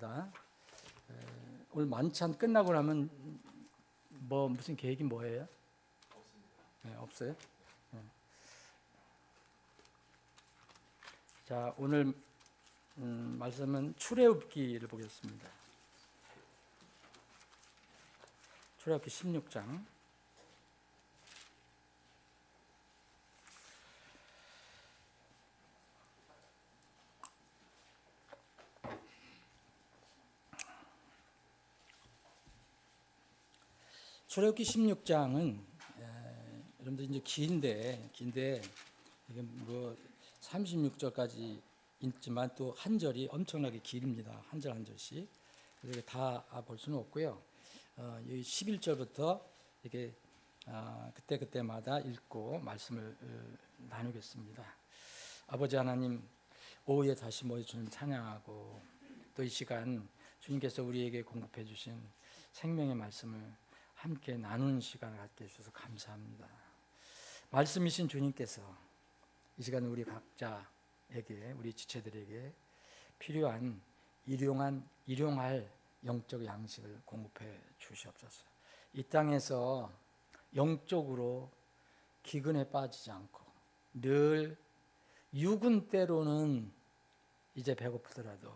반갑습니다. 오늘 만찬 끝나고 나면 무슨 계획이 뭐예요? 네, 없어요? 네. 자, 오늘 말씀은 출애굽기를 보겠습니다. 출애굽기 16장. 출애굽기 16장은 여러분들 이제 긴데 이게 36절까지 있지만 또 한 절이 엄청나게 길입니다. 한 절 한 절씩. 그래서 다 볼 수는 없고요. 여기 11절부터 이렇게 그때마다 읽고 말씀을 나누겠습니다. 아버지 하나님, 오후에 다시 모여 주님 찬양하고 또 이 시간 주님께서 우리에게 공급해 주신 생명의 말씀을 함께 나누는 시간을 갖게 해주셔서 감사합니다. 말씀이신 주님께서 이 시간 우리 각자에게, 우리 지체들에게 필요한 일용할 영적 양식을 공급해 주시옵소서. 이 땅에서 영적으로 기근에 빠지지 않고 늘 육은 때로는 이제 배고프더라도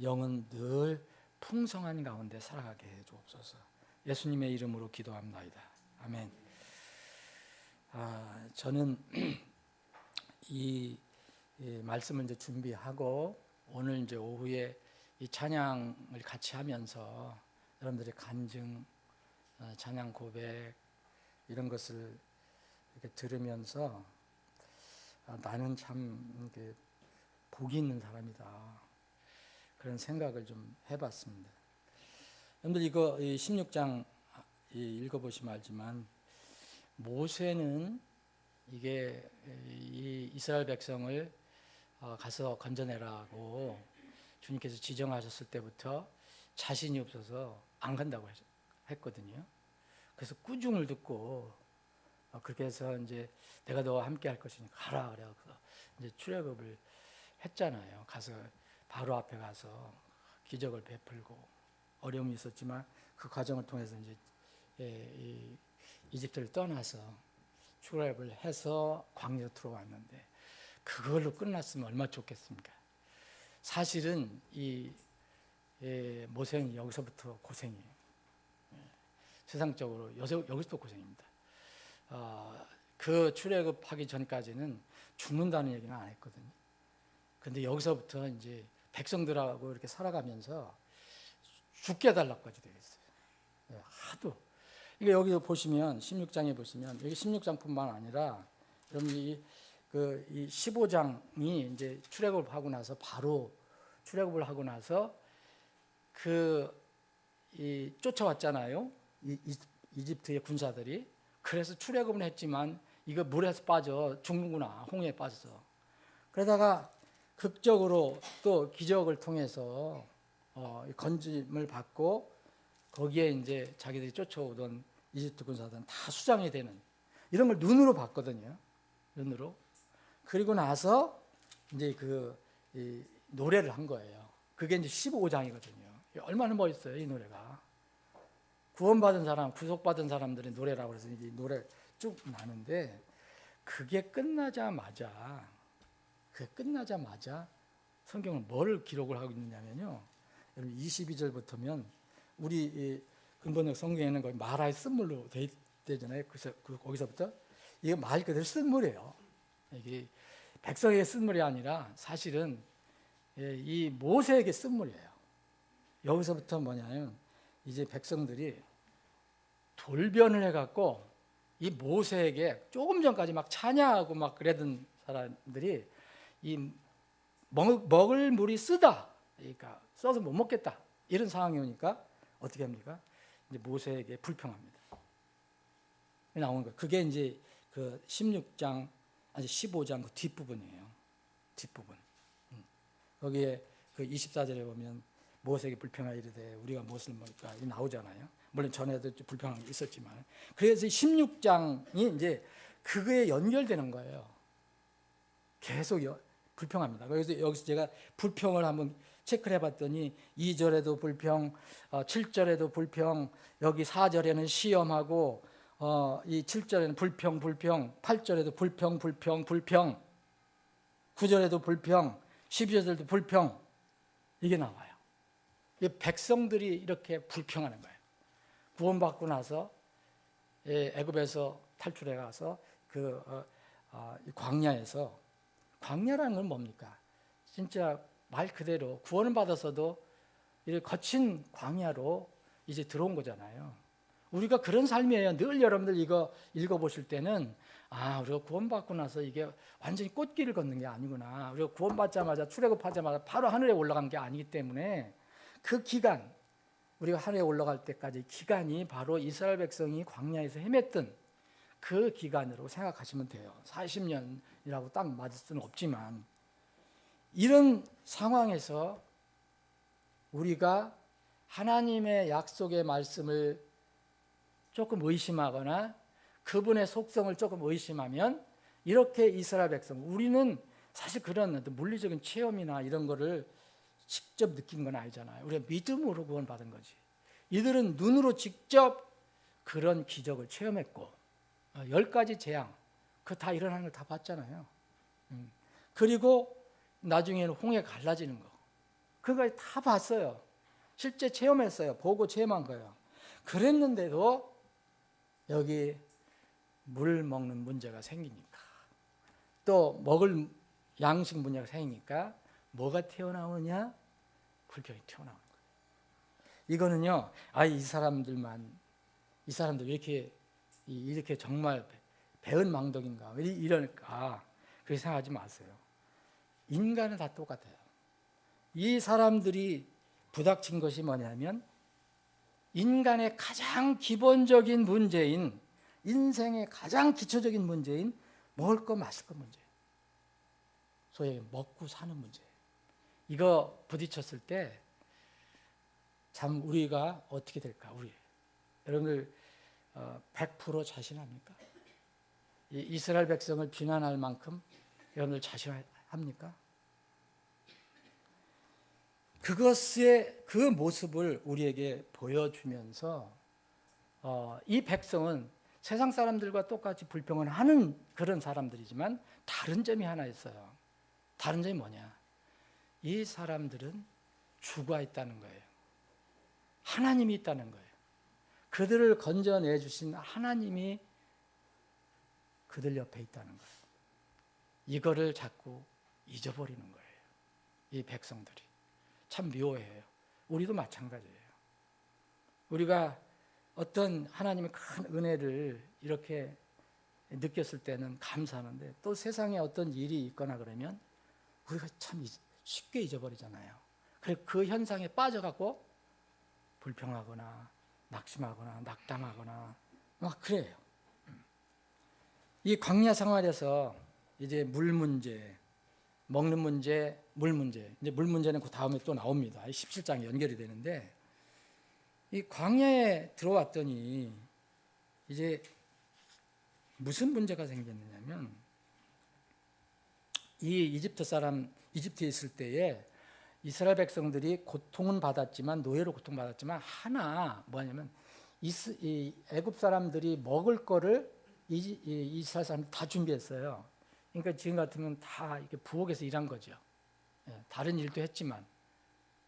영은 늘 풍성한 가운데 살아가게 해 주옵소서. 예수님의 이름으로 기도합니다. 아멘. 저는 이 말씀을 이제 준비하고 오늘 이제 오후에 이 찬양을 같이 하면서 여러분들의 간증, 찬양 고백 이런 것을 이렇게 들으면서 나는 참 복이 있는 사람이다, 그런 생각을 좀 해봤습니다. 여러분들 이거 16장 읽어보시면 알지만 모세는 이게 이 이스라엘 백성을 가서 건져내라고 주님께서 지정하셨을 때부터 자신이 없어서 안 간다고 했거든요. 그래서 꾸중을 듣고 그렇게 해서 이제 내가 너와 함께 할 것이니까 가라 그래서 이제 출애굽을 했잖아요. 가서 바로 앞에 가서 기적을 베풀고 어려움이 있었지만 그 과정을 통해서 이제 이집트를 떠나서 출애굽을 해서 광야로 들어왔는데 그걸로 끝났으면 얼마나 좋겠습니까? 사실은 이 모세는 여기서부터 고생이에요. 세상적으로 여기서부터 고생입니다. 그 출애굽하기 전까지는 죽는다는 얘기는 안 했거든요. 근데 여기서부터 이제 백성들하고 이렇게 살아가면서 죽게 해달라고까지 되겠어요. 하도. 이게 여기 보시면 16장에 보시면 여기 16장뿐만 아니라 여러분 이 15장이 이제 출애굽을 하고 나서 바로 출애굽을 하고 나서 쫓아왔잖아요. 이집트의 군사들이. 그래서 출애굽은 했지만 이거 물에서 빠져 죽는구나, 홍해에 빠져서. 그러다가 극적으로 또 기적을 통해서 건짐을 받고 거기에 이제 자기들이 쫓아오던 이집트 군사들은 다 수장이 되는 이런 걸 눈으로 봤거든요. 눈으로. 그리고 나서 이제 이 노래를 한 거예요. 그게 이제 15장이거든요. 얼마나 멋있어요, 이 노래가. 구원받은 사람, 구속받은 사람들의 노래라고 해서 이 노래 쭉 나는데 그게 끝나자마자 성경은 뭘 기록을 하고 있느냐면요. 여러분 22절부터면 우리 근본적 성경에는 거의 말할 쓴물로 되잖아요. 그래서 거기서부터 이게 말 그대로 쓴물이에요. 이게 백성에게 쓴물이 아니라 사실은 이 모세에게 쓴물이에요. 여기서부터 뭐냐면 이제 백성들이 돌변을 해갖고 이 모세에게 조금 전까지 막 찬양하고 막 그러던 사람들이 이 먹을 물이 쓰다, 그러니까 써서 못 먹겠다 이런 상황이 오니까 어떻게 합니까? 이제 모세에게 불평합니다. 나오는 거예요. 그게 이제 그 16장 아니 15장 그 뒷부분이에요. 뒷부분. 거기에 그 24절에 보면 모세에게 불평하여 이르되 우리가 무엇을 먹을까 나오잖아요. 물론 전에도 불평한 게 있었지만 그래서 16장이 이제 그거에 연결되는 거예요. 계속 불평합니다. 그래서 여기서 제가 불평을 한번 체크를 해봤더니 2절에도 불평, 7절에도 불평, 여기 4절에는 시험하고 이 7절에는 불평, 8절에도 불평, 9절에도 불평, 12절에도 불평, 이게 나와요. 이 백성들이 이렇게 불평하는 거예요. 구원받고 나서 애굽에서 탈출해 가서 그 광야에서, 광야라는 건 뭡니까? 진짜 말 그대로 구원을 받아서도 이렇게 거친 광야로 이제 들어온 거잖아요. 우리가 그런 삶이에요. 늘 여러분들 이거 읽어보실 때는 우리가 구원받고 나서 이게 완전히 꽃길을 걷는 게 아니구나. 우리가 구원받자마자 출애굽하자마자 바로 하늘에 올라간 게 아니기 때문에 그 기간, 우리가 하늘에 올라갈 때까지 기간이 바로 이스라엘 백성이 광야에서 헤맸던 그 기간으로 생각하시면 돼요. 40년이라고 딱 맞을 수는 없지만, 이런 상황에서 우리가 하나님의 약속의 말씀을 조금 의심하거나 그분의 속성을 조금 의심하면, 이렇게 이스라엘 백성, 우리는 사실 그런 물리적인 체험이나 이런 거를 직접 느낀 건 아니잖아요. 우리가 믿음으로 구원받은 거지. 이들은 눈으로 직접 그런 기적을 체험했고 10가지 재앙, 그 다 일어나는 걸 다 봤잖아요. 그리고 나중에는 홍해 갈라지는 거, 그거 다 봤어요. 실제 체험했어요. 보고 체험한 거예요. 그랬는데도 여기 물 먹는 문제가 생기니까, 또 먹을 양식 문제가 생기니까 뭐가 튀어나오냐? 불평이 튀어나오는 거예요. 이거는요, 이 사람들 왜 이렇게 정말 배은망덕인가, 왜 이럴까, 그렇게 생각하지 마세요. 인간은 다 똑같아요. 이 사람들이 부닥친 것이 뭐냐면, 인간의 가장 기본적인 문제인, 인생의 가장 기초적인 문제인 먹을 거 마실 거 문제예요. 소위 먹고 사는 문제예요. 이거 부딪혔을 때 참 우리가 어떻게 될까? 여러분들 100% 자신합니까? 이스라엘 백성을 비난할 만큼 여러분들 자신합니까? 그것의 그 모습을 우리에게 보여주면서 이 백성은 세상 사람들과 똑같이 불평을 하는 그런 사람들이지만 다른 점이 하나 있어요. 다른 점이 뭐냐? 이 사람들은 주가 있다는 거예요. 하나님이 있다는 거예요. 그들을 건져내 주신 하나님이 그들 옆에 있다는 거예요. 이거를 자꾸 잊어버리는 거예요. 이 백성들이. 참 묘해요. 우리도 마찬가지예요. 우리가 어떤 하나님의 큰 은혜를 이렇게 느꼈을 때는 감사하는데, 또 세상에 어떤 일이 있거나 그러면 우리가 참 쉽게 잊어버리잖아요. 그래서 그 현상에 빠져갖고 불평하거나 낙심하거나 낙담하거나 막 그래요. 이 광야 생활에서 이제 물 문제, 먹는 문제, 물 문제, 이제 물 문제는 그 다음에 또 나옵니다. 17장에 연결이 되는데, 이 광야에 들어왔더니 이제 무슨 문제가 생겼느냐면, 이 이집트에 있을 때에 이스라엘 백성들이 고통은 받았지만, 노예로 고통받았지만, 하나 뭐냐면 이 애굽 사람들이 먹을 거를 이스라엘 사람들이 다 준비했어요. 그러니까 지금 같으면 다 이렇게 부엌에서 일한 거죠. 다른 일도 했지만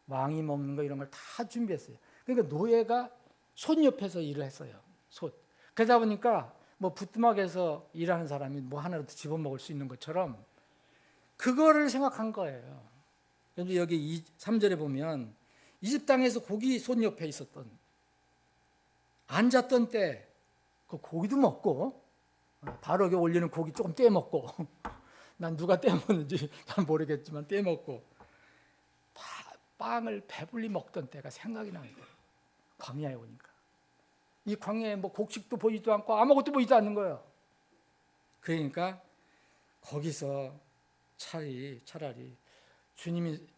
왕이 먹는 거 이런 걸 다 준비했어요. 그러니까 노예가 솥 옆에서 일을 했어요. 솥. 그러다 보니까 뭐 부뚜막에서 일하는 사람이 뭐 하나라도 집어먹을 수 있는 것처럼 그거를 생각한 거예요. 그런데 여기 3절에 보면 이집 땅에서 고기 솥 옆에 있었던, 앉았던 때 그 고기도 먹고, 바로 여기 올리는 고기 조금 떼 먹고, 난 누가 떼 먹는지 난 모르겠지만 떼 먹고, 빵을 배불리 먹던 때가 생각이 나는 거예요. 광야에 오니까. 이 광야에 뭐 곡식도 보이지도 않고 아무것도 보이지 않는 거예요. 그러니까 거기서 차라리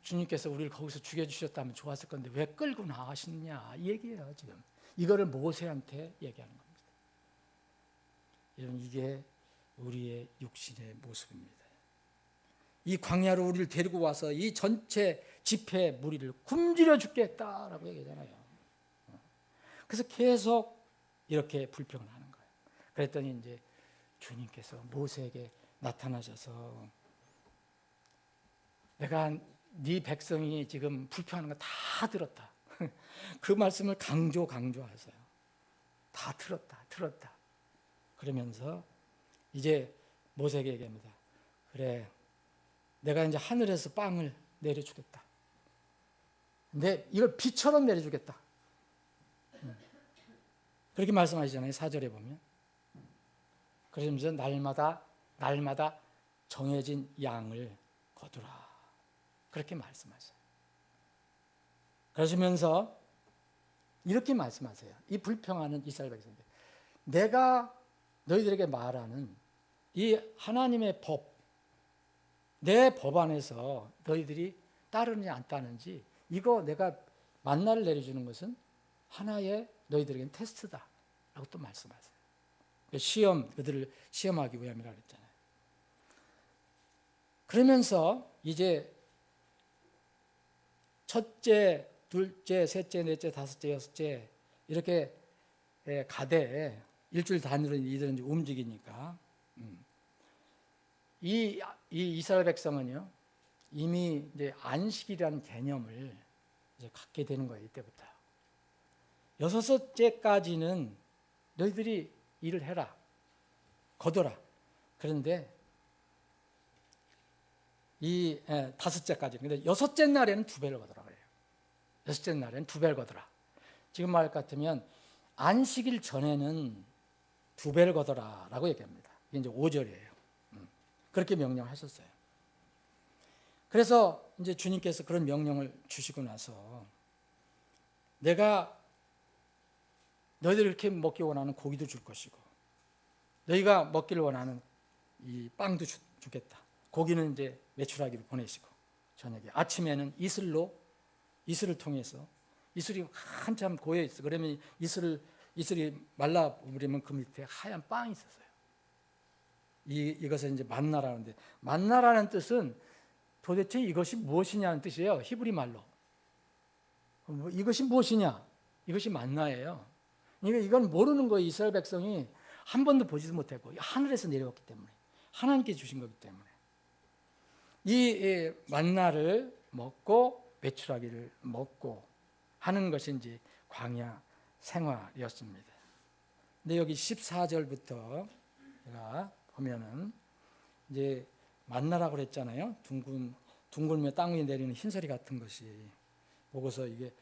주님께서 우리를 거기서 죽여주셨다면 좋았을 건데 왜 끌고 나가시느냐, 이 얘기예요. 지금 이거를 모세한테 얘기하는 겁니다. 여러분, 이게 우리의 육신의 모습입니다. 이 광야로 우리를 데리고 와서 이 전체 집회 무리를 굶주려 죽겠다라고 얘기하잖아요. 그래서 계속 이렇게 불평을 하는 거예요. 그랬더니 이제 주님께서 모세에게 나타나셔서 내가 네 백성이 지금 불평하는 거 다 들었다. 그 말씀을 강조하세요. 다 들었다. 그러면서 이제 모세에게 얘기합니다. 그래, 내가 이제 하늘에서 빵을 내려주겠다. 근데 이걸 비처럼 내려주겠다. 그렇게 말씀하시잖아요. 4절에 보면. 그러면서 날마다 정해진 양을 거두라. 그렇게 말씀하세요. 그러시면서 이렇게 말씀하세요. 이 불평하는 이스라엘 백성들. 내가 너희들에게 말하는 이 하나님의 법, 내 법 안에서 너희들이 따르는지 안 따르는지 이거 내가 만나를 내려주는 것은 하나의 너희들에게는 테스트다 라고 또 말씀하세요. 그들을 시험하기 위함이라고 했잖아요. 그러면서 이제 첫째, 둘째, 셋째, 넷째, 다섯째, 여섯째 이렇게 가되 일주일 단위로 이들은 움직이니까 이 이스라엘 백성은요 이미 이제 안식이라는 개념을 이제 갖게 되는 거예요. 이때부터 여섯째까지는 너희들이 일을 해라, 거둬라. 그런데 이 다섯째까지, 근데 여섯째 날에는 2배를 거둬라 그래요. 여섯째 날에는 2배를 거둬라. 지금 말 같으면 안식일 전에는 2배를 거둬라라고 얘기합니다. 이게 이제 5절이에요. 그렇게 명령하셨어요. 그래서 이제 주님께서 그런 명령을 주시고 나서 내가 너희들 이렇게 먹기 원하는 고기도 줄 것이고 너희가 먹기를 원하는 이 빵도 주겠다. 고기는 이제 메추라기로 보내시고 저녁에 아침에는 이슬을 통해서 이슬이 한참 고여 있어. 그러면 이슬이 말라 버리면 그 밑에 하얀 빵이 있었어요. 이것을 이제 만나라는데 만나라는 뜻은 도대체 이것이 무엇이냐는 뜻이에요. 히브리 말로. 이것이 무엇이냐? 이것이 만나예요. 그러니까 이건 모르는 거예요. 이스라엘 백성이 한 번도 보지도 못했고 하늘에서 내려왔기 때문에 하나님께 주신 거기 때문에 이 만나를 먹고 메추라기를 먹고 하는 것이 이제 광야 생활이었습니다. 근데 여기 14절부터 제가 보면은 이제 만나라고 그랬잖아요. 둥글며 땅 위에 내리는 흰소리 같은 것이 보고서 이게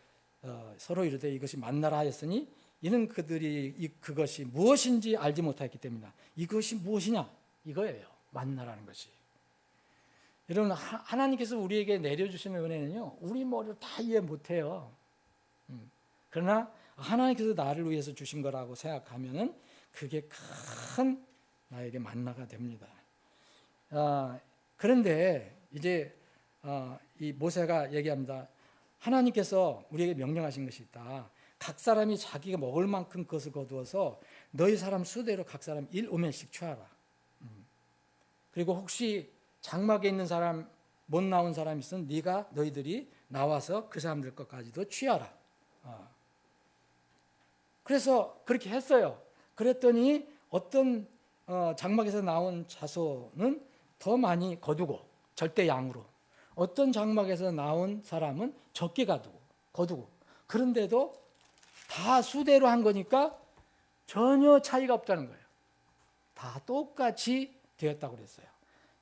서로 이르되 이것이 만나라 하였으니 이는 그들이 그것이 무엇인지 알지 못하였기 때문이다. 이것이 무엇이냐? 이거예요. 만나라는 것이. 여러분 하나님께서 우리에게 내려주시는 은혜는요. 우리 머리로 다 이해 못해요. 그러나 하나님께서 나를 위해서 주신 거라고 생각하면은 그게 큰 나에게 만나가 됩니다. 그런데 이제 이 모세가 얘기합니다. 하나님께서 우리에게 명령하신 것이 있다. 각 사람이 자기가 먹을 만큼 그것을 거두어서 너희 사람 수대로 각 사람 1오멜씩 취하라. 그리고 혹시 장막에 있는 사람 못 나온 사람이 있으면 너희들이 나와서 그 사람들 것까지도 취하라. 그래서 그렇게 했어요. 그랬더니 어떤 장막에서 나온 자손은 더 많이 거두고 절대 양으로, 어떤 장막에서 나온 사람은 적게 거두고 그런데도 다 수대로 한 거니까 전혀 차이가 없다는 거예요. 다 똑같이 되었다고 그랬어요.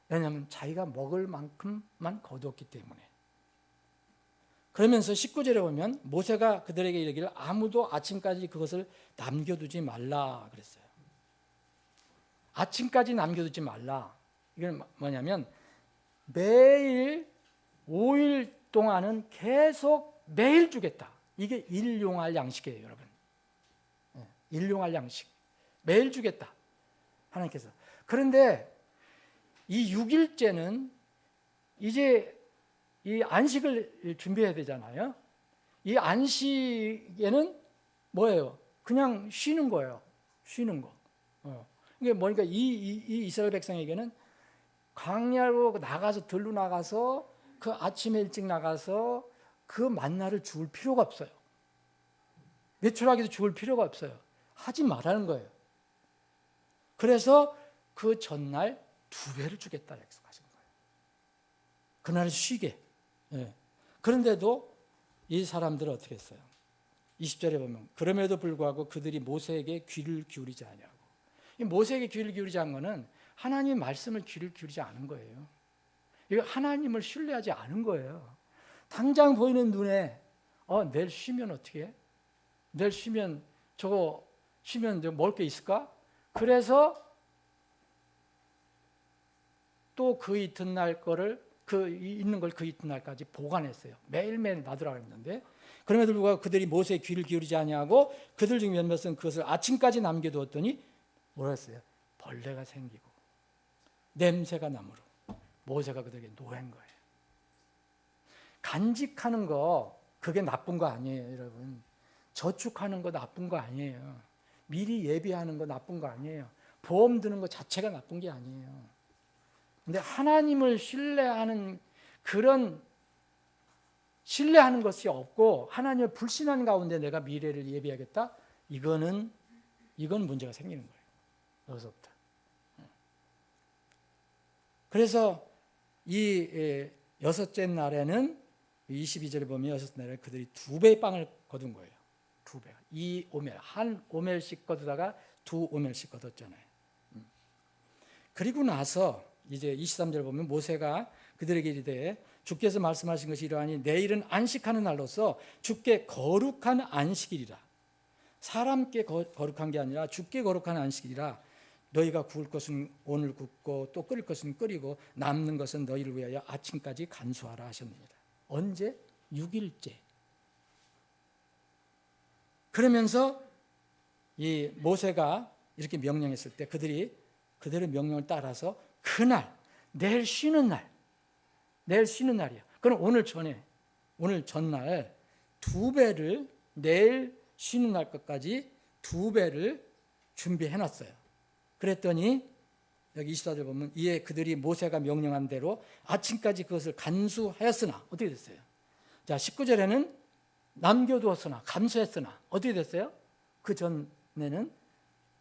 왜냐하면 자기가 먹을 만큼만 거두었기 때문에. 그러면서 19절에 보면 모세가 그들에게 이르기를 아무도 아침까지 그것을 남겨두지 말라 그랬어요. 아침까지 남겨두지 말라. 이건 뭐냐면 매일 5일 동안은 계속 매일 주겠다. 이게 일용할 양식이에요, 여러분. 일용할 양식. 매일 주겠다. 하나님께서. 그런데 이 6일째는 이제 이 안식을 준비해야 되잖아요. 이 안식에는 뭐예요? 그냥 쉬는 거예요. 쉬는 거. 이게 뭐니까 이 이스라엘 백성에게는 광야로 나가서 들로 나가서 그 아침에 일찍 나가서 그 만나를 주울 필요가 없어요. 메추라기도 죽을 필요가 없어요. 하지 말라는 거예요. 그래서 그 전날 2배를 주겠다 약속하신 거예요. 그날 쉬게. 예. 그런데도 이 사람들은 어떻게 했어요? 20절에 보면 그럼에도 불구하고 그들이 모세에게 귀를 기울이지 아니하고, 이 모세에게 귀를 기울이지 않은 거는 하나님의 말씀을 귀를 기울이지 않은 거예요. 이거 하나님을 신뢰하지 않은 거예요. 당장 보이는 눈에 내일 쉬면 어떻게 해? 내일 쉬면 저거 쉬면 먹을 게 있을까? 그래서 또 그 이튿날 거를 있는 걸 그 이튿날까지 보관했어요. 매일매일 놔두라고 했는데, 그럼에도 불구하고 그들이 모세의 귀를 기울이지 아니하고 그들 중 몇몇은 그것을 아침까지 남겨두었더니 뭐라 했어요? 벌레가 생기고 냄새가 나므로 모세가 그들에게 노한 거예요. 간직하는 거 그게 나쁜 거 아니에요, 여러분. 저축하는 거 나쁜 거 아니에요. 미리 예비하는 거 나쁜 거 아니에요. 보험 드는 거 자체가 나쁜 게 아니에요. 근데 하나님을 신뢰하는 그런 신뢰하는 것이 없고 하나님을 불신하는 가운데 내가 미래를 예비하겠다? 이건 문제가 생기는 거예요. 여기서부터. 그래서 이 여섯째 날에는 22절에 보면 여섯째 날에 그들이 2배의 빵을 거둔 거예요. 2배. 2오멜. 한 오멜씩 거두다가 2오멜씩 거뒀잖아요. 그리고 나서 이제 23절 보면 모세가 그들에게 이르되 주께서 말씀하신 것이 이러하니 내일은 안식하는 날로서 주께 거룩한 안식일이라. 사람께 거룩한 게 아니라 주께 거룩한 안식일이라. 너희가 구울 것은 오늘 굽고 또 끓일 것은 끓이고 남는 것은 너희를 위하여 아침까지 간수하라 하셨느니라. 언제? 6일째. 그러면서 이 모세가 이렇게 명령했을 때 그들이 그들의 명령을 따라서 그날, 내일 쉬는 날이야. 그럼 오늘 전날 2배를, 내일 쉬는 날 것까지 2배를 준비해놨어요. 그랬더니 여기 24절 보면 이에 그들이 모세가 명령한 대로 아침까지 그것을 간수하였으나 어떻게 됐어요? 자, 19절에는 남겨두었으나 감수했으나 어떻게 됐어요? 그 전에는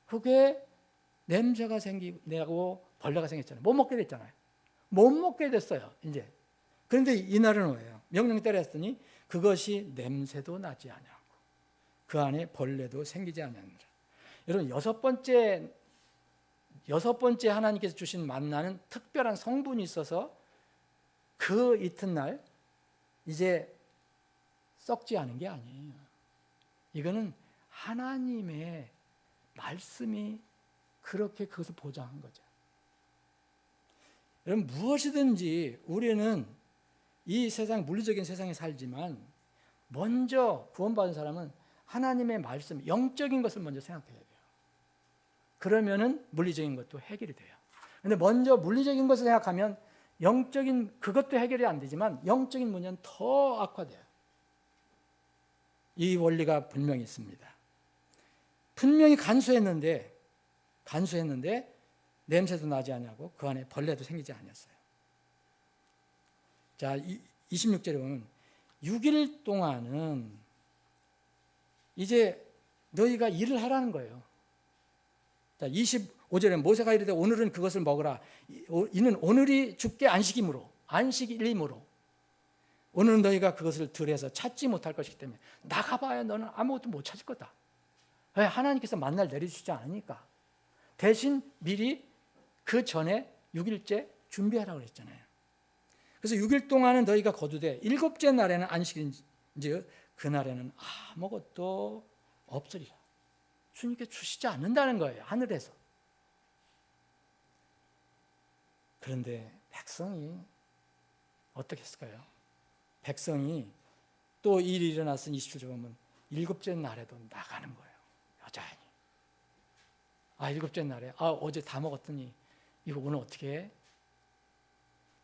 그게 냄새가 생기고 벌레가 생겼잖아요. 못 먹게 됐잖아요. 못 먹게 됐어요, 이제. 그런데 이날은 뭐예요? 명령 따라 했더니 그것이 냄새도 나지 아니하고 그 안에 벌레도 생기지 아니하니라. 여러분, 여섯 번째 하나님께서 주신 만나는 특별한 성분이 있어서 그 이튿날 이제 썩지 않은 게 아니에요. 이거는 하나님의 말씀이 그렇게 그것을 보장한 거죠. 여러분, 무엇이든지 우리는 이 세상, 물리적인 세상에 살지만 먼저 구원받은 사람은 하나님의 말씀, 영적인 것을 먼저 생각해야 돼요. 그러면은 물리적인 것도 해결이 돼요. 그런데 먼저 물리적인 것을 생각하면 영적인 그것도 해결이 안 되지만 영적인 문제는 더 악화돼요. 이 원리가 분명히 있습니다. 분명히 간수했는데 냄새도 나지 아니하고 그 안에 벌레도 생기지 아니었어요. 자, 26절에 보면 6일 동안은 이제 너희가 일을 하라는 거예요. 자, 25절에 모세가 이르되 오늘은 그것을 먹으라. 이는 오늘이 주께 안식일이므로 오늘은 너희가 그것을 들여서 찾지 못할 것이기 때문에 나가봐야 너는 아무것도 못 찾을 거다. 왜? 하나님께서 만나를 내려주지 않으니까. 대신 미리 그 전에 6일째 준비하라고 그랬잖아요. 그래서 6일 동안은 너희가 거두되 7째 날에는 안식일인지 그날에는 아무것도 없으리라. 주님께 주시지 않는다는 거예요, 하늘에서. 그런데 백성이 어떻게 했을까요? 백성이 또 일이 일어났으니 27절 보면 7째 날에도 나가는 거예요, 여전히. 7째 날에 어제 다 먹었더니 이거 오늘 어떻게 해?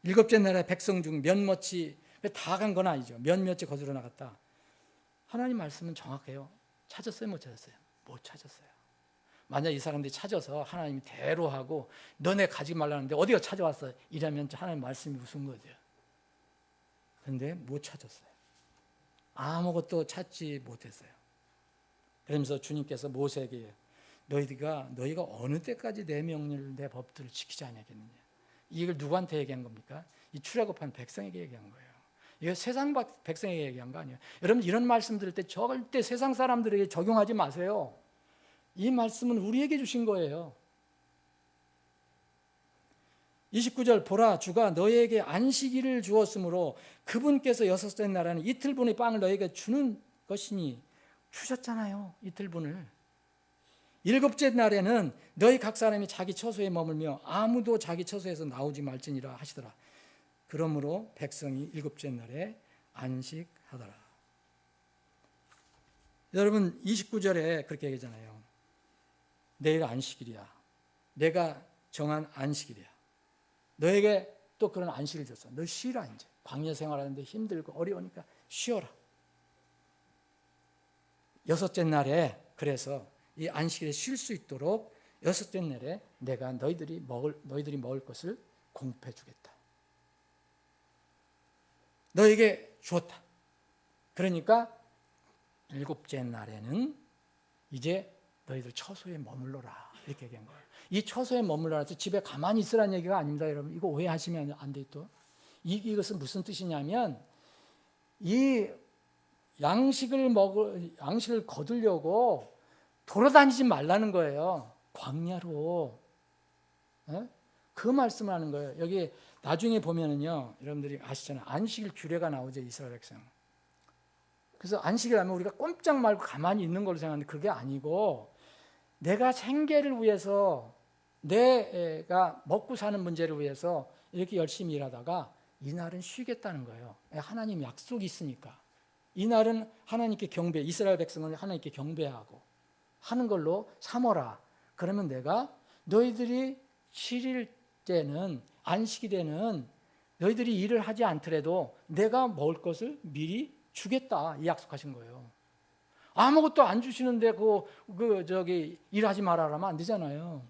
7째 날에 백성 중 몇몇이 다 간 건 아니죠. 몇몇이 거두러 나갔다. 하나님 말씀은 정확해요. 찾았어요, 못 찾았어요? 못 찾았어요. 만약 이 사람들이 찾아서 하나님이 대로하고 너네 가지 말라는데 어디가 찾아왔어? 이러면 하나님 말씀이 무슨 거죠? 그런데 못 찾았어요. 아무것도 찾지 못했어요. 그러면서 주님께서 모세에게 너희가 어느 때까지 내 명령을 내 법들을 지키지 않겠느냐. 이걸 누구한테 얘기한 겁니까? 이 출애굽한 백성에게 얘기한 거예요. 이거 세상 백성에게 얘기한 거 아니에요. 여러분 이런 말씀 들을 때 절대 세상 사람들에게 적용하지 마세요. 이 말씀은 우리에게 주신 거예요. 29절 보라 주가 너희에게 안식일을 주었으므로 그분께서 여섯째 날에는 이틀분의 빵을 너희에게 주는 것이니 주셨잖아요. 이틀분을. 일곱째 날에는 너희 각 사람이 자기 처소에 머물며 아무도 자기 처소에서 나오지 말지니라 하시더라. 그러므로 백성이 일곱째 날에 안식하더라. 여러분 29절에 그렇게 얘기하잖아요. 내일 안식일이야. 내가 정한 안식일이야. 너에게 또 그런 안식을 줬어. 너 쉬라 이제. 광야 생활하는데 힘들고 어려우니까 쉬어라. 여섯째 날에 그래서 이 안식일에 쉴 수 있도록 여섯째 날에 내가 너희들이 먹을 것을 공급해 주겠다. 너에게 주었다. 그러니까 일곱째 날에는 이제 너희들 처소에 머물러라. 이렇게 얘기한 거예요. 이 처소에 머물러라 해서 집에 가만히 있으라는 얘기가 아닙니다. 여러분 이거 오해하시면 안 돼. 또 이것은 무슨 뜻이냐면 이 양식을 거두려고 돌아다니지 말라는 거예요. 광야로. 그 말씀을 하는 거예요. 여기 나중에 보면은요, 여러분들이 아시잖아요. 안식일 규례가 나오죠, 이스라엘 백성. 그래서 안식일 하면 우리가 꼼짝 말고 가만히 있는 걸로 생각하는데 그게 아니고 내가 생계를 위해서 내가 먹고 사는 문제를 위해서 이렇게 열심히 일하다가 이날은 쉬겠다는 거예요. 하나님 약속이 있으니까. 이날은 하나님께 경배, 이스라엘 백성은 하나님께 경배하고 하는 걸로 삼어라. 그러면 내가 너희들이 7일 때는 안식일에는 너희들이 일을 하지 않더라도 내가 먹을 것을 미리 주겠다. 이 약속하신 거예요. 아무것도 안 주시는데 일하지 말아라면 안 되잖아요.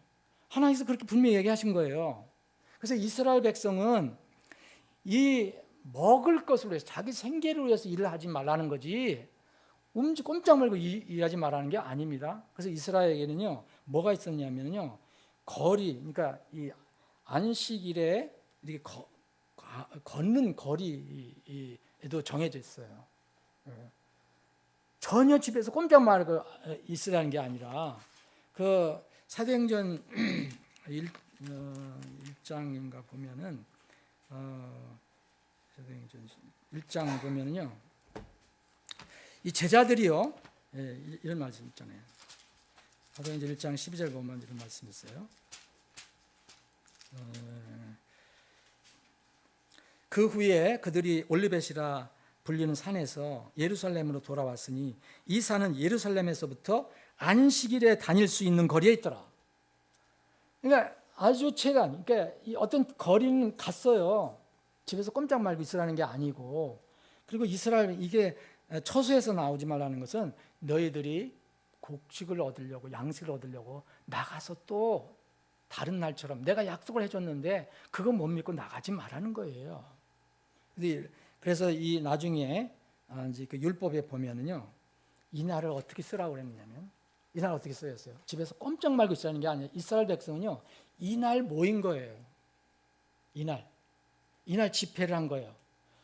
하나님께서 그렇게 분명히 얘기하신 거예요. 그래서 이스라엘 백성은 이 먹을 것을 위해서 자기 생계를 위해서 일을 하지 말라는 거지 꼼짝 말고 일하지 말라는 게 아닙니다. 그래서 이스라엘에게는요 뭐가 있었냐면요 그러니까 이 안식일에 이렇게 걷는 거리에도 정해져 있어요. 전혀 집에서 꼼짝 말고 있으라는 게 아니라 그 사도행전 1장인가 보면은 사도행전 1장 보면은요 이 제자들이요 이런 말씀 있잖아요. 사도행전 1장 12절 보면 이런 말씀 있어요. 그 후에 그들이 올리벳이라 불리는 산에서 예루살렘으로 돌아왔으니 이 산은 예루살렘에서부터 안식일에 다닐 수 있는 거리에 있더라. 그러니까 아주 그러니까 어떤 거리는 갔어요. 집에서 꼼짝 말고 있으라는 게 아니고. 그리고 이스라엘 이게 처소에서 나오지 말라는 것은 너희들이 곡식을 얻으려고 양식을 얻으려고 나가서 또 다른 날처럼 내가 약속을 해줬는데 그거 못 믿고 나가지 말라는 거예요. 그래서 이 나중에 이제 그 율법에 보면은요 이 날을 어떻게 쓰라고 그랬냐면 이 날 어떻게 쓰였어요? 집에서 꼼짝 말고 있으라는 게 아니에요. 이스라엘 백성은요 이 날 모인 거예요. 이날 집회를 한 거예요.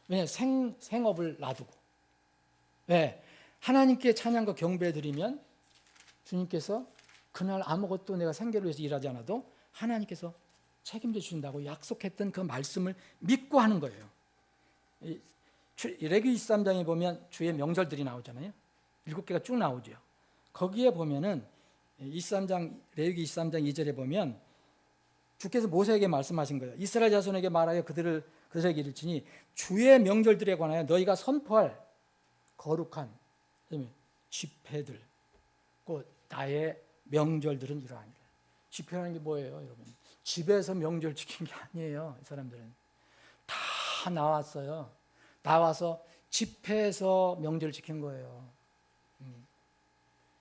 왜냐 생업을 놔두고 왜 하나님께 찬양과 경배 드리면 주님께서 그날 아무것도 내가 생계를 위해서 일하지 않아도 하나님께서 책임져 주신다고 약속했던 그 말씀을 믿고 하는 거예요. 레위기 23장에 보면 주의 명절들이 나오잖아요. 7개가 쭉 나오죠. 거기에 보면은 레위기 23장 2절에 보면 주께서 모세에게 말씀하신 거예요. 이스라엘 자손에게 말하여 그들에게 이르시니 주의 명절들에 관하여 너희가 선포할 거룩한 집회들 곧 나의 명절들은 이러하니라. 집회라는 게 뭐예요, 여러분? 집에서 명절 지킨 게 아니에요. 이 사람들은 다 나왔어요. 나와서 집회에서 명절 지킨 거예요.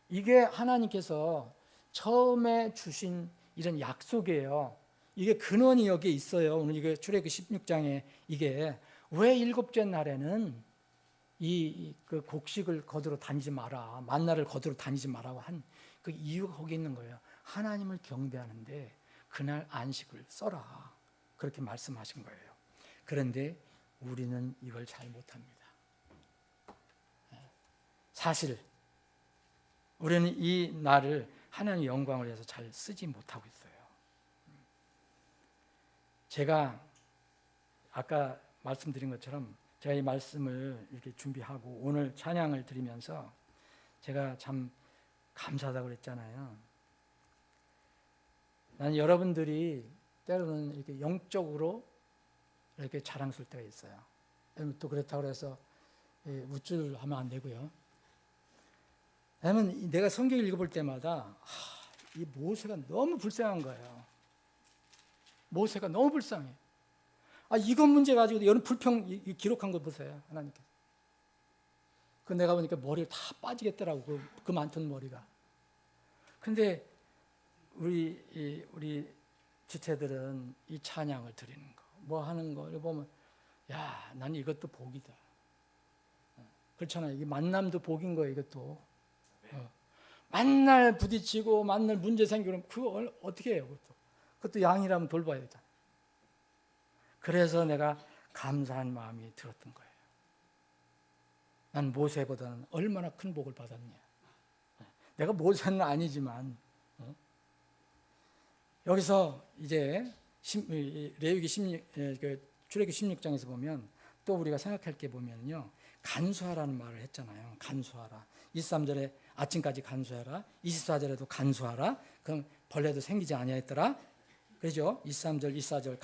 이게 하나님께서 처음에 주신 이런 약속이에요. 이게 근원이 여기에 있어요. 오늘 이게 출애굽기 16장에 이게 왜 일곱째 날에는 그 곡식을 거두러 다니지 마라, 만나를 거두러 다니지 마라고 한 그 이유가 거기 있는 거예요. 하나님을 경배하는데 그날 안식을 써라, 그렇게 말씀하신 거예요. 그런데 우리는 이걸 잘 못합니다. 사실 우리는 이 날을 하나님의 영광을 위해서 잘 쓰지 못하고 있어요. 제가 아까 말씀드린 것처럼 제가 이 말씀을 이렇게 준비하고 오늘 찬양을 드리면서 제가 참 감사하다고 그랬잖아요. 나는 여러분들이 때로는 이렇게 영적으로 이렇게 자랑스러울 때가 있어요. 또 그렇다고 해서 우쭐하면 안 되고요. 왜냐하면 내가 성경을 읽어볼 때마다 이 모세가 너무 불쌍한 거예요. 모세가 너무 불쌍해. 이것 문제 가지고 여러분 불평 기록한 거 보세요. 하나님께서. 그 내가 보니까 머리가 다 빠지겠더라고. 그 많던 머리가. 근데 우리 지체들은 이 찬양을 드리는 거, 뭐 하는 거 보면 야, 난 이것도 복이다. 그렇잖아요. 이게 만남도 복인 거예요. 이것도. 만날 부딪히고 만날 문제 생기면 그거 어떻게 해요? 그것도 양이라면 돌봐야 되잖아요. 그래서 내가 감사한 마음이 들었던 거예요. 난 모세보다는 얼마나 큰 복을 받았냐. 내가 모세는 아니지만 여기서 이제 레위기 16, 출애굽기 16장에서 보면 또 우리가 생각할 게 보면요, 간수하라는 말을 했잖아요. 간수하라. 23절에 아침까지 간수하라. 24절에도 간수하라. 그럼 벌레도 생기지 아니하였더라. 그죠? 23절, 24절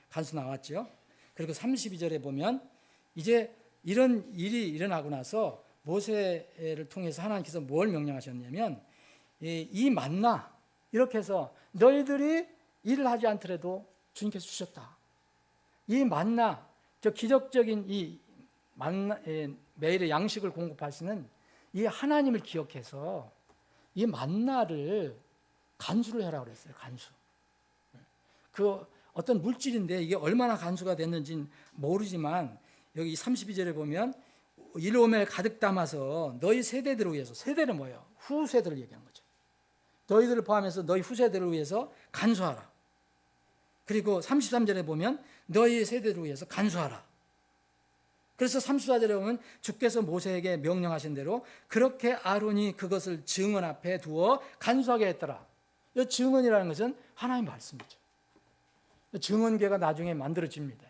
간수 나왔죠. 그리고 32절에 보면 이제 이런 일이 일어나고 나서 모세를 통해서 하나님께서 뭘 명령하셨냐면 이 만나 이렇게 해서 너희들이 일을 하지 않더라도 주님께서 주셨다. 이 만나, 저 기적적인 이 만나, 매일의 양식을 공급하시는 이 하나님을 기억해서 이 만나를 간수를 해라 그랬어요. 간수. 그 어떤 물질인데 이게 얼마나 간수가 됐는지는 모르지만 여기 32절에 보면 일오멜 가득 담아서 너희 세대들을 위해서, 세대는 뭐예요? 후세대를 얘기한 거죠. 너희들을 포함해서 너희 후세대를 위해서 간수하라. 그리고 33절에 보면 너희 세대를 위해서 간수하라. 그래서 34절에 보면 주께서 모세에게 명령하신 대로 그렇게 아론이 그것을 증언 앞에 두어 간수하게 했더라. 이 증언이라는 것은 하나님의 말씀이죠. 증언궤가 나중에 만들어집니다.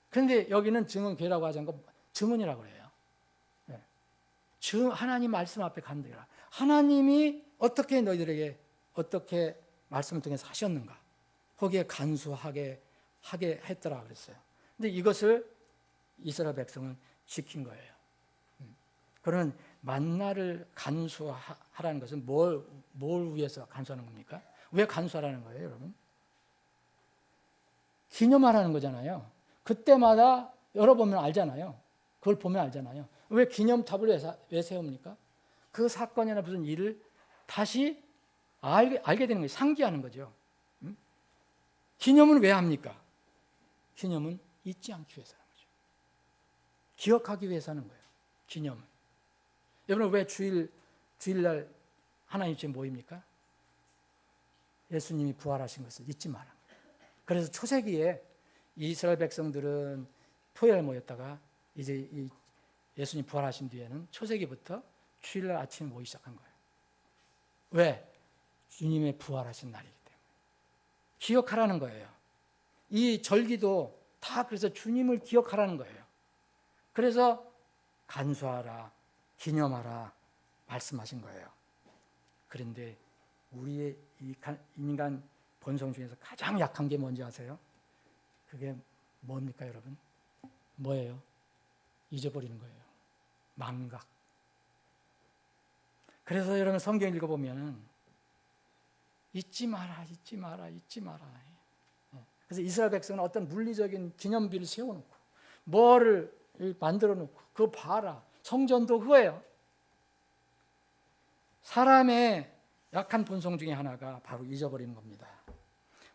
그런데 여기는 증언궤라고 하지 않고 증언이라고 해요. 하나님 말씀 앞에 간다라. 하나님이 어떻게 너희들에게 어떻게 말씀을 통해서 하셨는가? 거기에 간수하게 했더라 그랬어요. 근데 이것을 이스라엘 백성은 지킨 거예요. 그러면 만나를 간수하라는 것은 뭘 위해서 간수하는 겁니까? 왜 간수하라는 거예요, 여러분? 기념하라는 거잖아요. 그때마다 열어보면 알잖아요. 그걸 보면 알잖아요. 왜 기념탑을 왜 세웁니까? 그 사건이나 무슨 일을 다시 알게 되는 거예요. 상기하는 거죠. 기념은 왜 합니까? 기념은 잊지 않기 위해서 하는 거죠. 기억하기 위해서 하는 거예요. 기념은. 여러분 왜 주일날 하나님 집에 모입니까? 예수님이 부활하신 것을 잊지 마라. 그래서 초세기에 이스라엘 백성들은 토요일 모였다가 이제 예수님 부활하신 뒤에는 초세기부터 주일날 아침에 모이기 시작한 거예요. 왜? 주님의 부활하신 날이기 때문에. 기억하라는 거예요. 이 절기도 다 그래서 주님을 기억하라는 거예요. 그래서 간수하라, 기념하라 말씀하신 거예요. 그런데 우리의 이 인간 본성 중에서 가장 약한 게 뭔지 아세요? 그게 뭡니까, 여러분? 뭐예요? 잊어버리는 거예요. 망각. 그래서 여러분 성경 읽어보면 잊지 마라, 잊지 마라, 잊지 마라. 그래서 이스라엘 백성은 어떤 물리적인 기념비를 세워놓고 뭐를 만들어 놓고 그거 봐라. 성전도 그거예요. 사람의 약한 본성 중에 하나가 바로 잊어버리는 겁니다.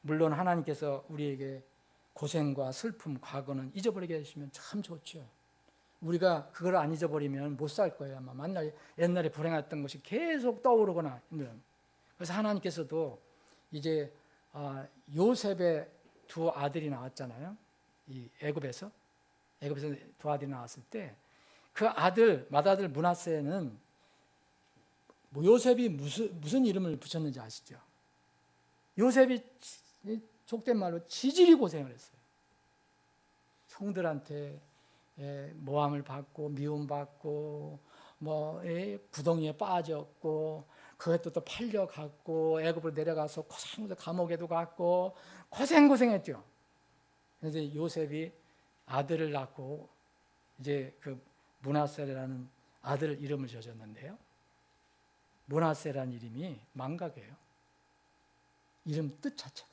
물론 하나님께서 우리에게 고생과 슬픔, 과거는 잊어버리게 해주시면 참 좋죠. 우리가 그걸 안 잊어버리면 못 살 거예요. 아마 만날 옛날에 불행했던 것이 계속 떠오르거나 힘들어요. 그래서 하나님께서도 이제 요셉의 두 아들이 나왔잖아요. 이 애굽에서 두 아들이 나왔을 때 그 맏아들 므낫세는 요셉이 무슨 이름을 붙였는지 아시죠? 요셉이 속된 말로 지질이 고생을 했어요. 형들한테 모함을 받고 미움받고 구덩이에 빠졌고 그것도 또 팔려갔고 애굽으로 내려가서 감옥에도 갔고 고생했죠. 그래서 요셉이 아들을 낳고 이제 그 므낫세라는 아들 이름을 지어줬는데요. 므낫세라는 이름이 망각이에요. 이름 뜻 자체가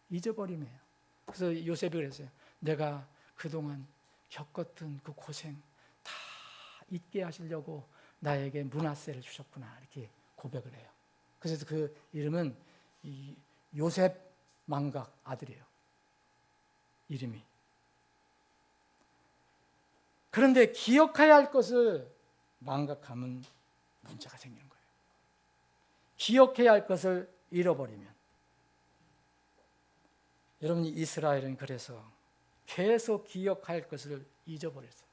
잊어버림이에요. 그래서 요셉이 그랬어요. 내가 그동안 겪었던 그 고생 다 잊게 하시려고 나에게 므낫세를 주셨구나 이렇게 고백을 해요. 그래서 그 이름은 이 요셉 망각 아들이에요. 이름이. 그런데 기억해야 할 것을 망각하면 문제가 생기는 거예요. 기억해야 할 것을 잃어버리면. 여러분, 이스라엘은 그래서 계속 기억할 것을 잊어버렸어요.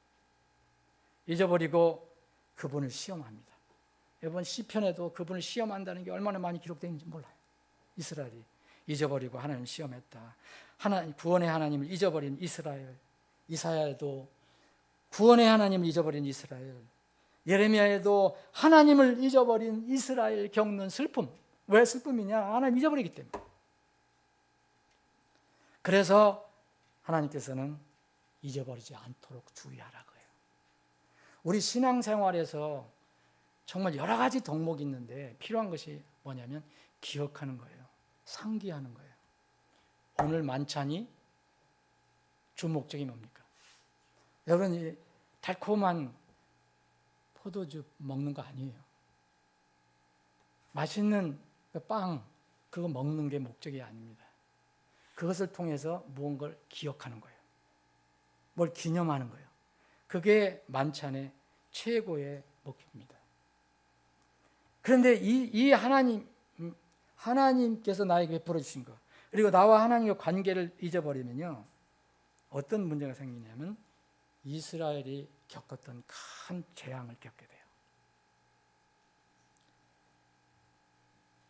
잊어버리고 그분을 시험합니다. 여러분, 시편에도 그분을 시험한다는 게 얼마나 많이 기록되어 있는지 몰라요. 이스라엘이 잊어버리고 하나님을 시험했다. 구원의 하나님을 잊어버린 이스라엘. 이사야에도 구원의 하나님을 잊어버린 이스라엘. 예레미야에도 하나님을 잊어버린 이스라엘 겪는 슬픔. 왜 슬픔이냐? 하나님 잊어버리기 때문에. 그래서 하나님께서는 잊어버리지 않도록 주의하라고 해요. 우리 신앙생활에서 정말 여러 가지 덕목이 있는데 필요한 것이 뭐냐면 기억하는 거예요. 상기하는 거예요. 오늘 만찬이 주 목적이 뭡니까? 여러분, 이 달콤한 포도주 먹는 거 아니에요. 맛있는 빵 그거 먹는 게 목적이 아닙니다. 그것을 통해서 무언가를 기억하는 거예요. 뭘 기념하는 거예요. 그게 만찬의 최고의 목표입니다. 그런데 이 하나님께서 나에게 베풀어 주신 것, 그리고 나와 하나님의 관계를 잊어버리면요, 어떤 문제가 생기냐면 이스라엘이 겪었던 큰 재앙을 겪게 돼요.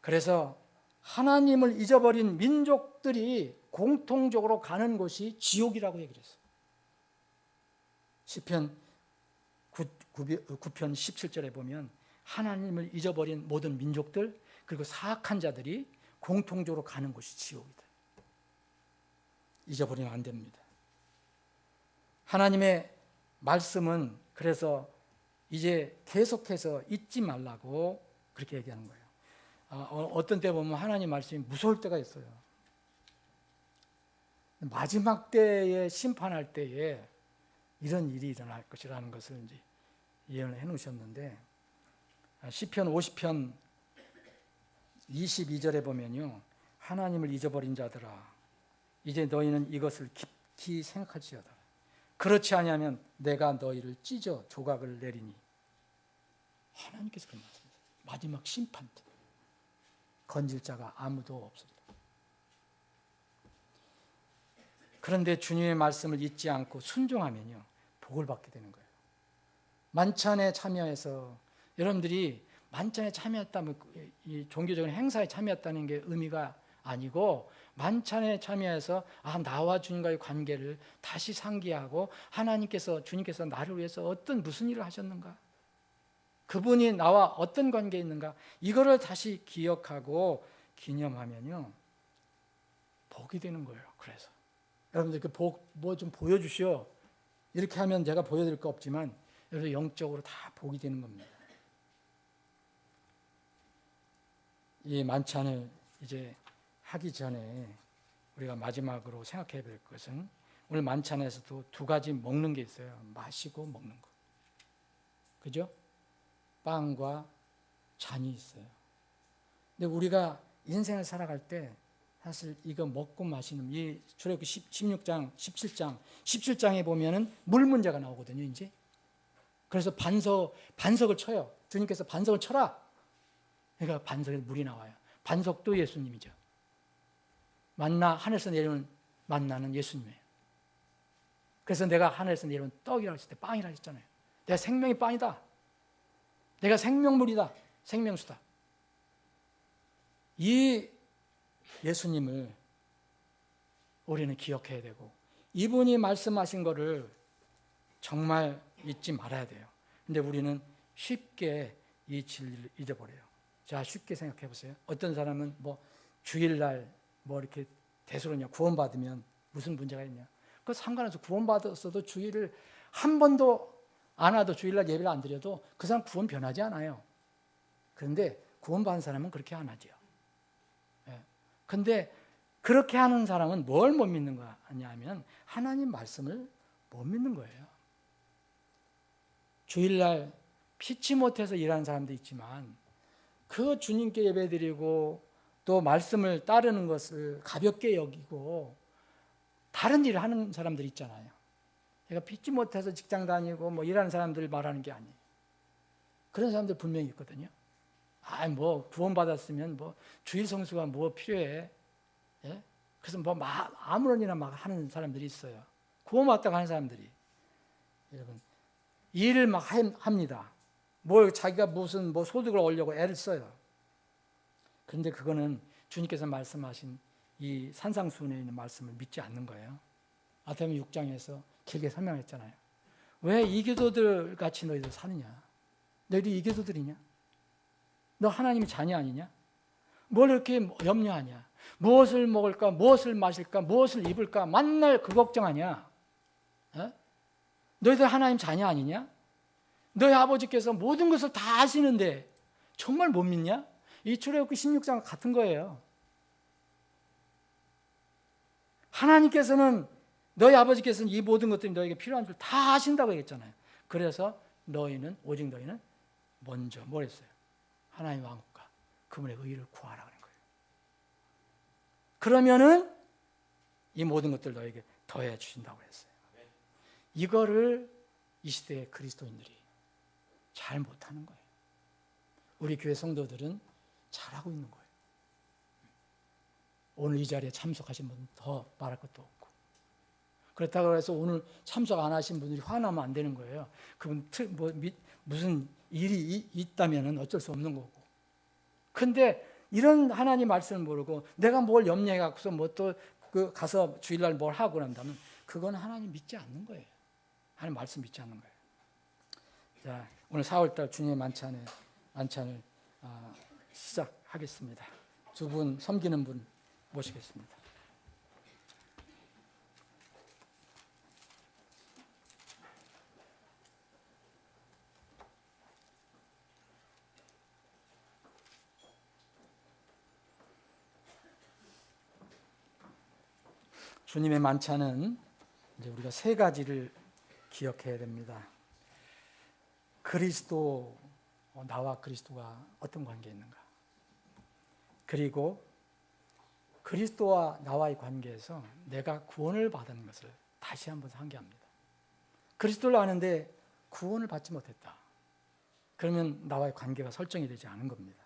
그래서 하나님을 잊어버린 민족들이 공통적으로 가는 곳이 지옥이라고 얘기를 했어요. 시편 9편 17절에 보면 하나님을 잊어버린 모든 민족들 그리고 사악한 자들이 공통적으로 가는 곳이 지옥이다. 잊어버리면 안 됩니다. 하나님의 말씀은 그래서 이제 계속해서 잊지 말라고 그렇게 얘기하는 거예요. 어떤 때 보면 하나님 말씀이 무서울 때가 있어요. 마지막 때에 심판할 때에 이런 일이 일어날 것이라는 것을 이제 예언을 해놓으셨는데, 시편 50편 22절에 보면요, 하나님을 잊어버린 자들아, 이제 너희는 이것을 깊이 생각할지어다. 그렇지 아니하면 내가 너희를 찢어 조각을 내리니. 하나님께서 그런 말씀이세요. 마지막 심판 때 건질 자가 아무도 없으리라. 그런데 주님의 말씀을 잊지 않고 순종하면요, 복을 받게 되는 거예요. 만찬에 참여해서 여러분들이 만찬에 참여했다면 이 종교적인 행사에 참여했다는 게 의미가 아니고, 만찬에 참여해서 나와 주님과의 관계를 다시 상기하고 주님께서 나를 위해서 무슨 일을 하셨는가, 그분이 나와 어떤 관계에 있는가, 이거를 다시 기억하고 기념하면요, 복이 되는 거예요. 그래서 여러분들 그 복 뭐 좀 보여주시오. 이렇게 하면 제가 보여드릴 거 없지만 여러분 영적으로 다 복이 되는 겁니다. 이 만찬을 이제 하기 전에 우리가 마지막으로 생각해야 될 것은, 오늘 만찬에서도 두 가지 먹는 게 있어요. 마시고 먹는 거. 그죠? 빵과 잔이 있어요. 근데 우리가 인생을 살아갈 때 사실 이거 먹고 마시는 이 출애굽기 16장, 17장에 보면은 물 문제가 나오거든요, 이제. 그래서 반석을 쳐요. 주님께서 반석을 쳐라. 그러니까 반석에 물이 나와요. 반석도 예수님이죠. 만나 하늘에서 내려오는 만나는 예수님이에요. 그래서 내가 하늘에서 내려온 떡이라고 했을 때 빵이라고 했잖아요. 내가 생명의 빵이다. 내가 생명물이다. 생명수다. 이 예수님을 우리는 기억해야 되고 이분이 말씀하신 거를 정말 잊지 말아야 돼요. 근데 우리는 쉽게 이 진리를 잊어버려요. 자, 쉽게 생각해 보세요. 어떤 사람은 뭐 주일날 뭐 이렇게 대수로냐 구원받으면 무슨 문제가 있냐. 그 상관없어. 구원받았어도 주일을 한 번도 안 와도 주일날 예배를 안 드려도 그 사람 구원 변하지 않아요. 그런데 구원받은 사람은 그렇게 안 하죠. 그런데 그렇게 하는 사람은 뭘 못 믿는 거냐 하면 하나님 말씀을 못 믿는 거예요. 주일날 피치 못해서 일하는 사람도 있지만 그 주님께 예배드리고 또 말씀을 따르는 것을 가볍게 여기고 다른 일을 하는 사람들 있잖아요. 제가 피치 못해서 직장 다니고 뭐 일하는 사람들을 말하는 게 아니에요. 그런 사람들 분명히 있거든요. 뭐 구원받았으면 뭐 주일 성수가 뭐 필요해. 예? 그래서 뭐 아무런 일이나 막 하는 사람들이 있어요. 구원받다고 하는 사람들이. 여러분, 일을 막 합니다. 뭘 자기가 무슨 뭐 소득을 얻으려고 애를 써요. 그런데 그거는 주님께서 말씀하신 이 산상수훈에 있는 말씀을 믿지 않는 거예요. 마태복음 6장에서 길게 설명했잖아요. 왜 이교도들 같이 너희들 사느냐? 너희들이 이교도들이냐? 너 하나님의 자녀 아니냐? 뭘 이렇게 염려하냐? 무엇을 먹을까? 무엇을 마실까? 무엇을 입을까? 만날 그 걱정하냐? 너희들 하나님 자녀 아니냐? 너희 아버지께서 모든 것을 다 아시는데 정말 못 믿냐? 이 출애굽기 16장 같은 거예요. 하나님께서는 너희 아버지께서는 이 모든 것들이 너에게 필요한 줄 다 아신다고 했잖아요. 그래서 오직 너희는 먼저 뭘 했어요? 하나님 왕국과 그분의 의를 구하라 그런 거예요. 그러면은 이 모든 것들 너에게 더해 주신다고 했어요. 이거를 이 시대의 그리스도인들이 잘 못하는 거예요. 우리 교회 성도들은 잘하고 있는 거예요. 오늘 이 자리에 참석하신 분은 더 말할 것도 없고. 그렇다고 해서 오늘 참석 안 하신 분들이 화나면 안 되는 거예요. 그분 무슨 일이 있다면 어쩔 수 없는 거고. 근데 이런 하나님 말씀을 모르고 내가 뭘 염려해 갖고서 뭐 또 가서 주일날 뭘 하고 난다면 그건 하나님 믿지 않는 거예요. 하나님 말씀 믿지 않는 거예요. 자, 오늘 4월달 주님의 만찬을 시작하겠습니다. 두 분 섬기는 분 모시겠습니다. 주님의 만찬은 이제 우리가 세 가지를 기억해야 됩니다. 그리스도, 나와 그리스도가 어떤 관계에 있는가? 그리고 그리스도와 나와의 관계에서 내가 구원을 받은 것을 다시 한번 상기합니다. 그리스도를 아는데 구원을 받지 못했다. 그러면 나와의 관계가 설정이 되지 않은 겁니다.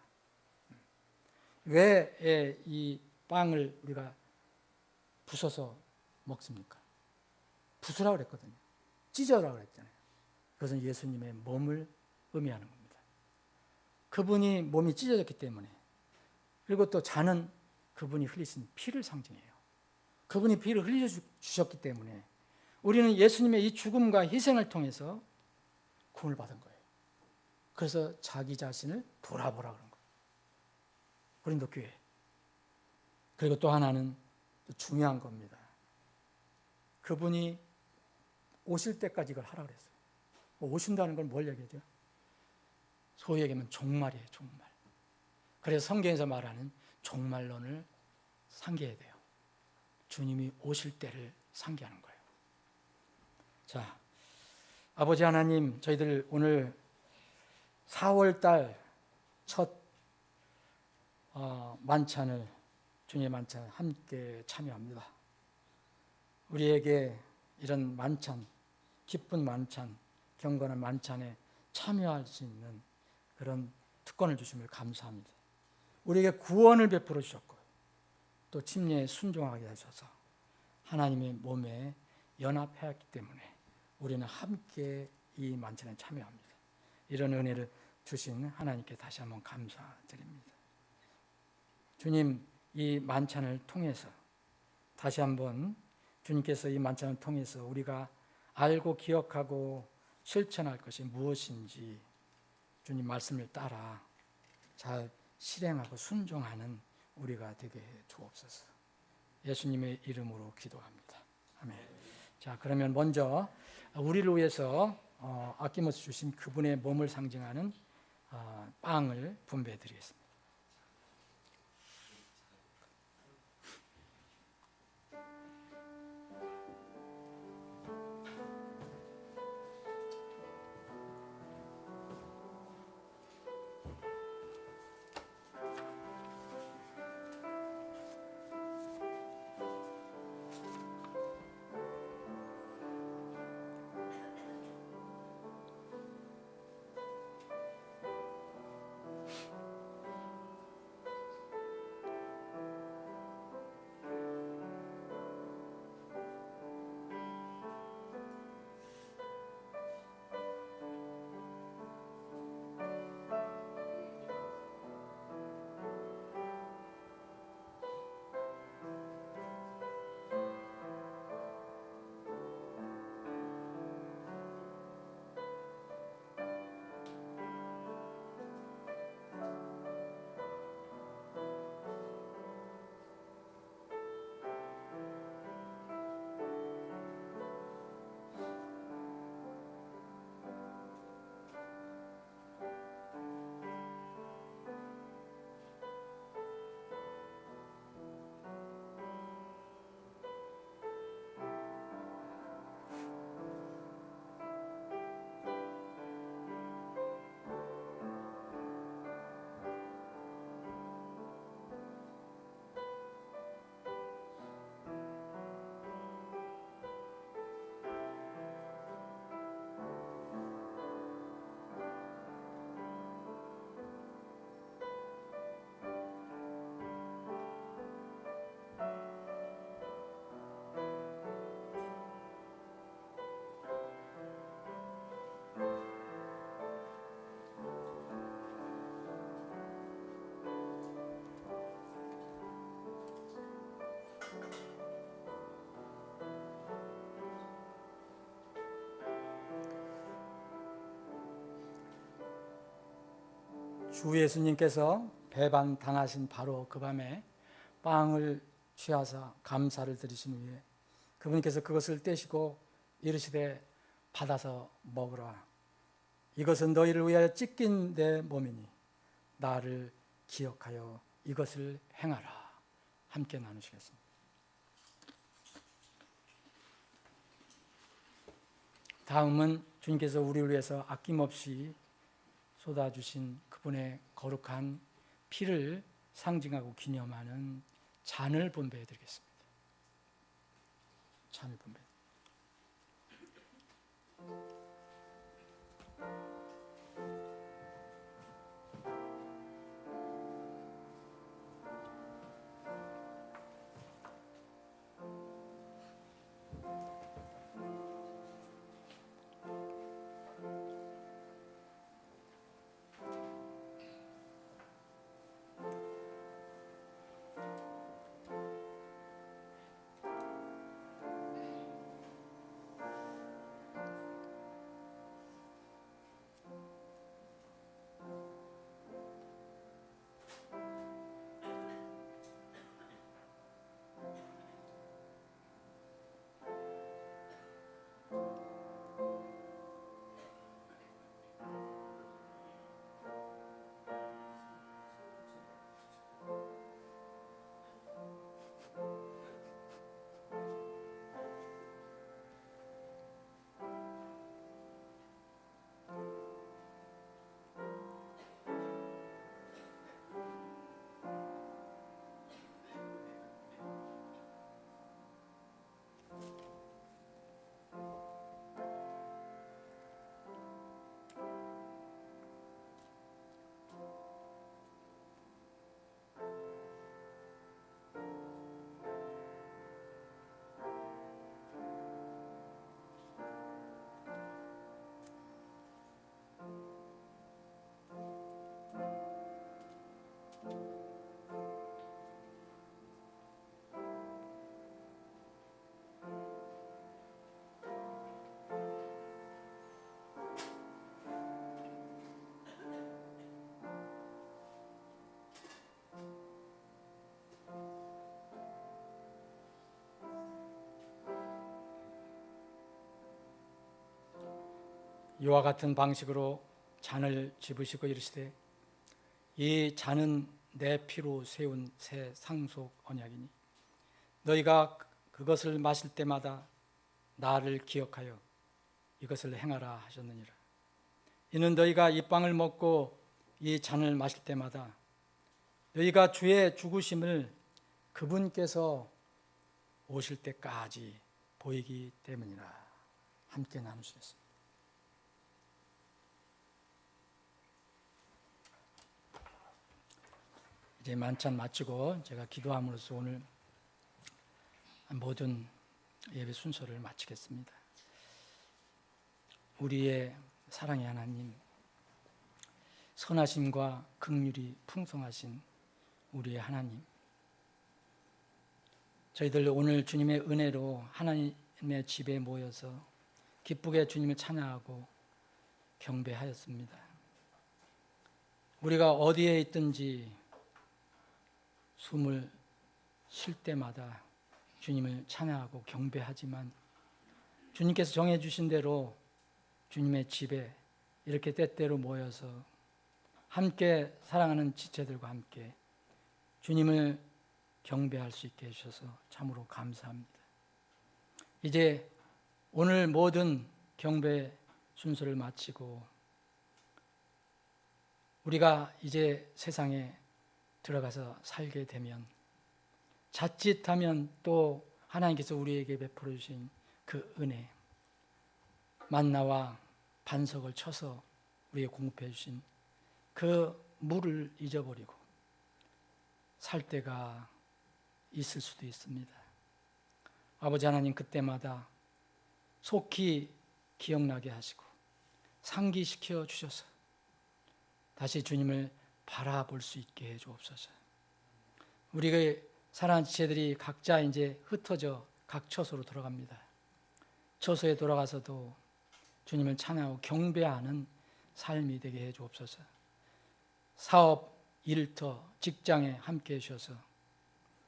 왜 이 빵을 우리가 부숴서 먹습니까? 부수라고 그랬거든요. 찢어라고 그랬잖아요. 그것은 예수님의 몸을 의미하는 겁니다. 그분이 몸이 찢어졌기 때문에, 그리고 또 잔은 그분이 흘리신 피를 상징해요. 그분이 피를 흘려주셨기 때문에 우리는 예수님의 이 죽음과 희생을 통해서 구원을 받은 거예요. 그래서 자기 자신을 돌아보라 그런 거예요. 고린도 교회. 그리고 또 하나는 중요한 겁니다. 그분이 오실 때까지 이걸 하라 그랬어요. 오신다는 건 뭘 얘기해요? 소위 얘기하면 종말이에요, 종말. 그래서 성경에서 말하는 종말론을 상기해야 돼요. 주님이 오실 때를 상기하는 거예요. 자, 아버지 하나님, 저희들 오늘 4월달 첫 만찬을, 주님의 만찬을 함께 참여합니다. 우리에게 이런 만찬, 기쁜 만찬, 경건한 만찬에 참여할 수 있는 그런 특권을 주심을 감사합니다. 우리에게 구원을 베풀어 주셨고 또 침례에 순종하게 하셔서 하나님의 몸에 연합하였기 때문에 우리는 함께 이 만찬에 참여합니다. 이런 은혜를 주신 하나님께 다시 한번 감사드립니다. 주님, 이 만찬을 통해서 다시 한번 주님께서 이 만찬을 통해서 우리가 알고 기억하고 실천할 것이 무엇인지 주님 말씀을 따라 잘 실행하고 순종하는 우리가 되게 해 주옵소서. 예수님의 이름으로 기도합니다. 아멘. 자, 그러면 먼저 우리를 위해서 아낌없이 주신 그분의 몸을 상징하는 빵을 분배해 드리겠습니다. 주 예수님께서 배반 당하신 바로 그 밤에 빵을 취하사 감사를 드리신 후에 그분께서 그것을 떼시고 이르시되 받아서 먹으라. 이것은 너희를 위하여 찢긴 내 몸이니 나를 기억하여 이것을 행하라. 함께 나누시겠습니다. 다음은 주님께서 우리를 위해서 아낌없이 쏟아주신 그분의 거룩한 피를 상징하고 기념하는 잔을 분배해 드리겠습니다. 잔을 분배. 이와 같은 방식으로 잔을 집으시고 이르시되 이 잔은 내 피로 세운 새 상속 언약이니 너희가 그것을 마실 때마다 나를 기억하여 이것을 행하라 하셨느니라. 이는 너희가 이 빵을 먹고 이 잔을 마실 때마다 너희가 주의 죽으심을 그분께서 오실 때까지 보이기 때문이라. 함께 나누시겠습니다. 이제 만찬 마치고 제가 기도함으로써 오늘 모든 예배 순서를 마치겠습니다. 우리의 사랑의 하나님, 선하심과 긍휼이 풍성하신 우리의 하나님, 저희들 오늘 주님의 은혜로 하나님의 집에 모여서 기쁘게 주님을 찬양하고 경배하였습니다. 우리가 어디에 있든지 숨을 쉴 때마다 주님을 찬양하고 경배하지만 주님께서 정해주신 대로 주님의 집에 이렇게 때때로 모여서 함께 사랑하는 지체들과 함께 주님을 경배할 수 있게 해주셔서 참으로 감사합니다. 이제 오늘 모든 경배 순서를 마치고 우리가 이제 세상에 들어가서 살게 되면 자칫하면 또 하나님께서 우리에게 베풀어 주신 그 은혜, 만나와 반석을 쳐서 우리에게 공급해 주신 그 물을 잊어버리고 살 때가 있을 수도 있습니다. 아버지 하나님, 그때마다 속히 기억나게 하시고 상기시켜 주셔서 다시 주님을 바라볼 수 있게 해 주옵소서. 우리가 사랑하는 지체들이 각자 이제 흩어져 각 처소로 돌아갑니다. 처소에 돌아가서도 주님을 찬양하고 경배하는 삶이 되게 해 주옵소서. 사업, 일터, 직장에 함께 해주셔서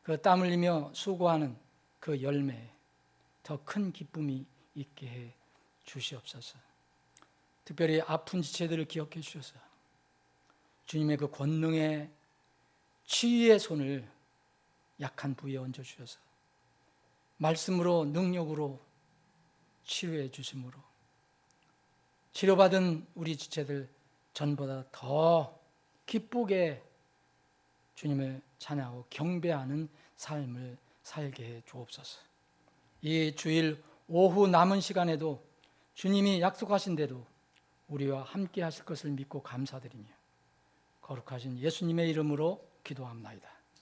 그 땀 흘리며 수고하는 그 열매에 더 큰 기쁨이 있게 해 주시옵소서. 특별히 아픈 지체들을 기억해 주셔서 주님의 그 권능의 치유의 손을 약한 부위에 얹어 주셔서 말씀으로 능력으로 치료해 주심으로 치료받은 우리 지체들 전보다 더 기쁘게 주님을 찬양하고 경배하는 삶을 살게 해 주옵소서. 이 주일 오후 남은 시간에도 주님이 약속하신 대로 우리와 함께 하실 것을 믿고 감사드리며 거룩하신 예수님의 이름으로 기도합나이다.